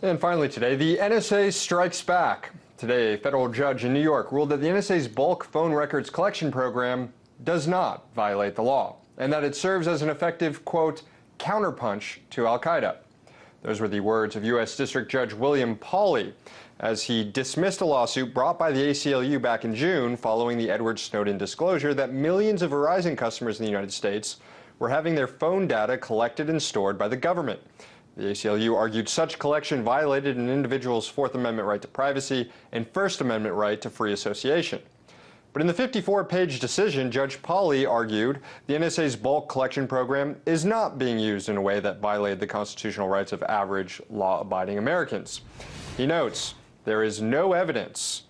And finally today, the NSA strikes back. Today, a federal judge in New York ruled that the NSA's bulk phone records collection program does not violate the law, and that it serves as an effective, quote, counterpunch to Al-Qaeda. Those were the words of U.S. District Judge William Pauley as he dismissed a lawsuit brought by the ACLU back in June following the Edward Snowden disclosure that millions of Verizon customers in the United States were having their phone data collected and stored by the government. The ACLU argued such collection violated an individual's Fourth Amendment right to privacy and First Amendment right to free association. But in the 54-page decision, Judge Pauley argued the NSA's bulk collection program is not being used in a way that violated the constitutional rights of average law-abiding Americans. He notes there is no evidence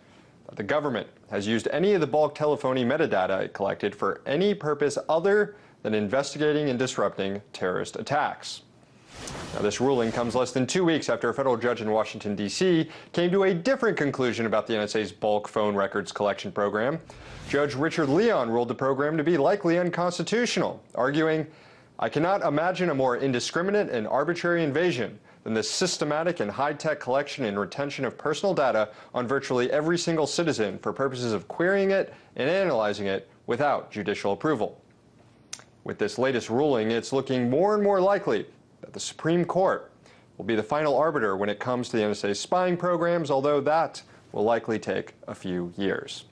that the government has used any of the bulk telephony metadata it collected for any purpose other than investigating and disrupting terrorist attacks. Now, this ruling comes less than 2 weeks after a federal judge in Washington, D.C. came to a different conclusion about the NSA's bulk phone records collection program. Judge Richard Leon ruled the program to be likely unconstitutional, arguing, "I cannot imagine a more indiscriminate and arbitrary invasion than the systematic and high-tech collection and retention of personal data on virtually every single citizen for purposes of querying it and analyzing it without judicial approval." With this latest ruling, it's looking more and more likely that the Supreme Court will be the final arbiter when it comes to the NSA's spying programs, although that will likely take a few years.